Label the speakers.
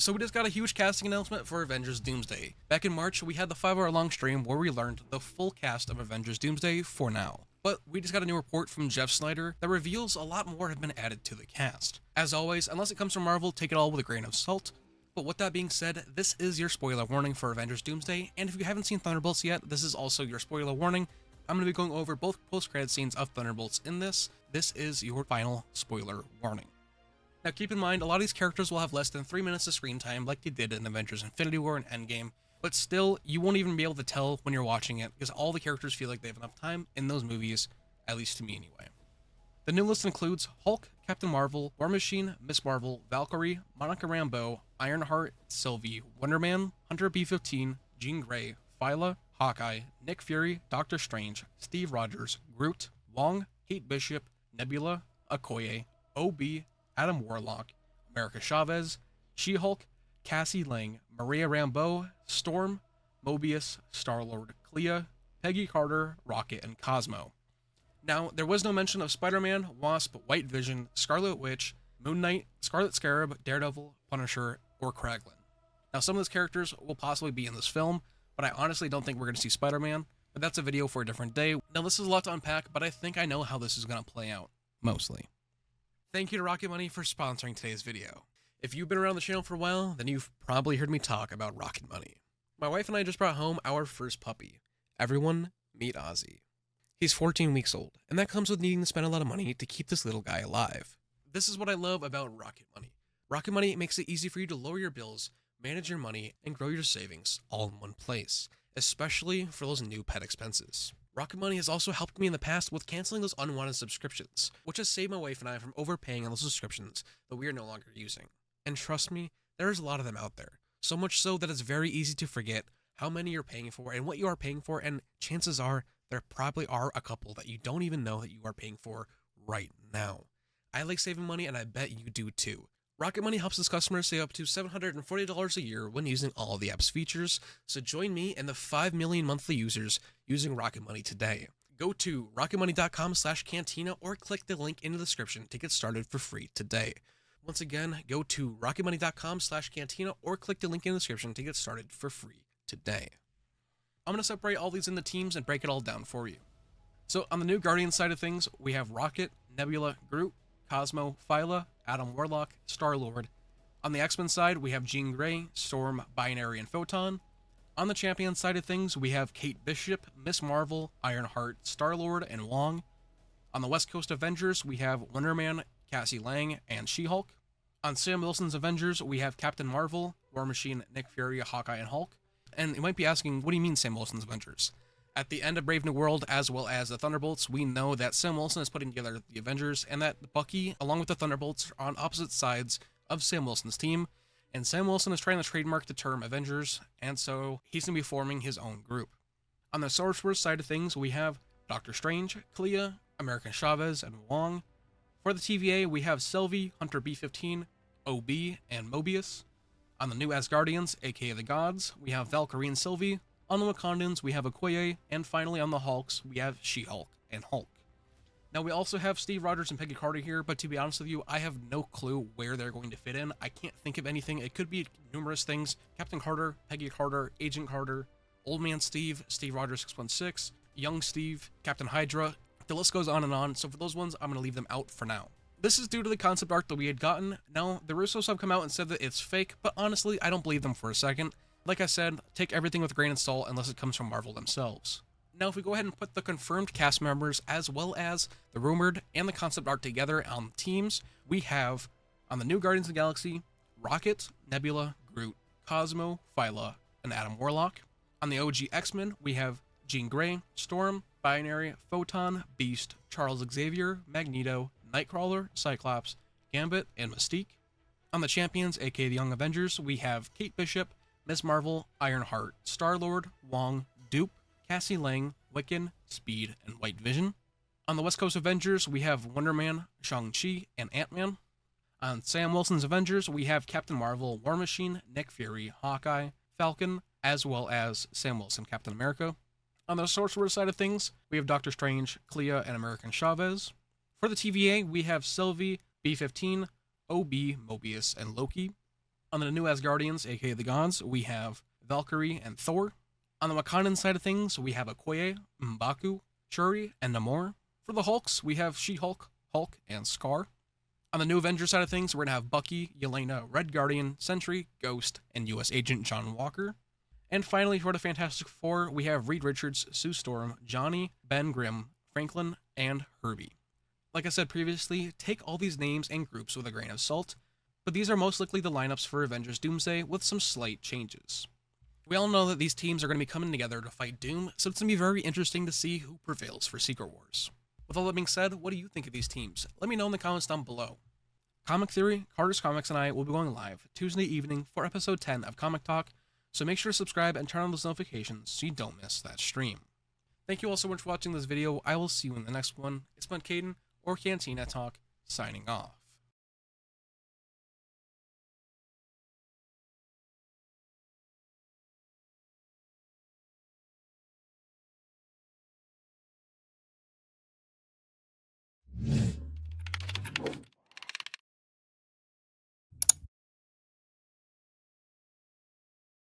Speaker 1: So we just got a huge casting announcement for Avengers Doomsday. Back in March, we had the 5-hour long stream where we learned the full cast of Avengers Doomsday for now. But we just got a new report from Jeff Snyder that reveals a lot more have been added to the cast. As always, unless it comes from Marvel, take it all with a grain of salt. But with that being said, this is your spoiler warning for Avengers Doomsday, and if you haven't seen Thunderbolts yet, this is also your spoiler warning. I'm going to be going over both post-credit scenes of Thunderbolts in this. This is your final spoiler warning. Now keep in mind, a lot of these characters will have less than 3 minutes of screen time like they did in Avengers Infinity War and Endgame, but still, you won't even be able to tell when you're watching it because all the characters feel like they have enough time in those movies, at least to me anyway. The new list includes Hulk, Captain Marvel, War Machine, Miss Marvel, Valkyrie, Monica Rambeau, Ironheart, Sylvie, Wonder Man, Hunter B-15, Jean Grey, Phyla, Hawkeye, Nick Fury, Doctor Strange, Steve Rogers, Groot, Wong, Kate Bishop, Nebula, Okoye, OB, Adam Warlock, America Chavez, She-Hulk, Cassie Lang, Maria Rambeau, Storm, Mobius, Star-Lord, Clea, Peggy Carter, Rocket, and Cosmo. Now, there was no mention of Spider-Man, Wasp, White Vision, Scarlet Witch, Moon Knight, Scarlet Scarab, Daredevil, Punisher, or Kraglin. Now, some of those characters will possibly be in this film, but I honestly don't think we're going to see Spider-Man, but that's a video for a different day. Now, this is a lot to unpack, but I think I know how this is going to play out, mostly. Thank you to Rocket Money for sponsoring today's video. If you've been around the channel for a while, then you've probably heard me talk about Rocket Money. My wife and I just brought home our first puppy. Everyone, meet Ozzy. He's 14 weeks old, and that comes with needing to spend a lot of money to keep this little guy alive. This is what I love about Rocket Money. Rocket Money makes it easy for you to lower your bills, manage your money, and grow your savings all in one place, especially for those new pet expenses. Rocket Money has also helped me in the past with canceling those unwanted subscriptions, which has saved my wife and I from overpaying on those subscriptions that we are no longer using. And trust me, there's a lot of them out there. So much so that it's very easy to forget how many you're paying for and what you are paying for, and chances are there probably are a couple that you don't even know that you are paying for right now. I like saving money, and I bet you do too. Rocket Money helps its customers save up to $740 a year when using all of the app's features, so join me and the 5 million monthly users using Rocket Money today. Go to rocketmoney.com/cantina or click the link in the description to get started for free today. Once again, go to rocketmoney.com/cantina or click the link in the description to get started for free today. I'm going to separate all these into teams and break it all down for you. So on the new Guardians side of things, we have Rocket, Nebula, Groot, Cosmo, Phyla, Adam Warlock, Star-Lord. On the X-Men side, we have Jean Grey, Storm, Binary, and Photon. On the Champions side of things, we have Kate Bishop, Miss Marvel, Ironheart, Star-Lord, and Wong. On the West Coast Avengers, we have Wonder Man, Cassie Lang, and She-Hulk. On Sam Wilson's Avengers, we have Captain Marvel, War Machine, Nick Fury, Hawkeye, and Hulk. And you might be asking, what do you mean Sam Wilson's Avengers? At the end of Brave New World, as well as the Thunderbolts, we know that Sam Wilson is putting together the Avengers, and that Bucky, along with the Thunderbolts, are on opposite sides of Sam Wilson's team, and Sam Wilson is trying to trademark the term Avengers, and so he's going to be forming his own group. On the Sorcerer's side of things, we have Doctor Strange, Clea, America Chavez, and Wong. For the TVA, we have Sylvie, Hunter B-15, OB, and Mobius. On the new Asgardians, aka the Gods, we have Valkyrie and Sylvie. On the Wakandans, we have Okoye, and finally on the Hulks, we have She-Hulk and Hulk. Now, we also have Steve Rogers and Peggy Carter here, but to be honest with you, I have no clue where they're going to fit in. I can't think of anything. It could be numerous things. Captain Carter, Peggy Carter, Agent Carter, Old Man Steve, Steve Rogers 616, Young Steve, Captain Hydra. The list goes on and on, so for those ones, I'm going to leave them out for now. This is due to the concept art that we had gotten. Now, the Russos have come out and said that it's fake, but honestly, I don't believe them for a second. Like I said, take everything with a grain of salt unless it comes from Marvel themselves. Now, if we go ahead and put the confirmed cast members as well as the rumored and the concept art together on teams, we have, on the new Guardians of the Galaxy, Rocket, Nebula, Groot, Cosmo, Phyla, and Adam Warlock. On the OG X-Men, we have Jean Grey, Storm, Binary, Photon, Beast, Charles Xavier, Magneto, Nightcrawler, Cyclops, Gambit, and Mystique. On the Champions, aka the Young Avengers, we have Kate Bishop, Miss Marvel, Ironheart, Star-Lord, Wong, Dupe, Cassie Lang, Wiccan, Speed, and White Vision. On the West Coast Avengers, we have Wonder Man, Shang-Chi, and Ant-Man. On Sam Wilson's Avengers, we have Captain Marvel, War Machine, Nick Fury, Hawkeye, Falcon, as well as Sam Wilson, Captain America. On the Sorcerer side of things, we have Doctor Strange, Clea, and American Chavez. For the TVA, we have Sylvie, B-15, OB, Mobius, and Loki. On the new Asgardians, aka the gods, we have Valkyrie and Thor. On the Wakandan side of things, we have Okoye, M'Baku, Shuri, and Namor. For the Hulks, we have She-Hulk, Hulk, and Scar. On the new Avengers side of things, we're going to have Bucky, Yelena, Red Guardian, Sentry, Ghost, and U.S. Agent John Walker. And finally, for the Fantastic Four, we have Reed Richards, Sue Storm, Johnny, Ben Grimm, Franklin, and Herbie. Like I said previously, take all these names and groups with a grain of salt, but these are most likely the lineups for Avengers Doomsday with some slight changes. We all know that these teams are going to be coming together to fight Doom, so it's going to be very interesting to see who prevails for Secret Wars. With all that being said, what do you think of these teams? Let me know in the comments down below. Comic Theory, Carter's Comics, and I will be going live Tuesday evening for episode 10 of Comic Talk, so make sure to subscribe and turn on those notifications so you don't miss that stream. Thank you all so much for watching this video. I will see you in the next one. It's been Caden, or Cantina Talk, signing off.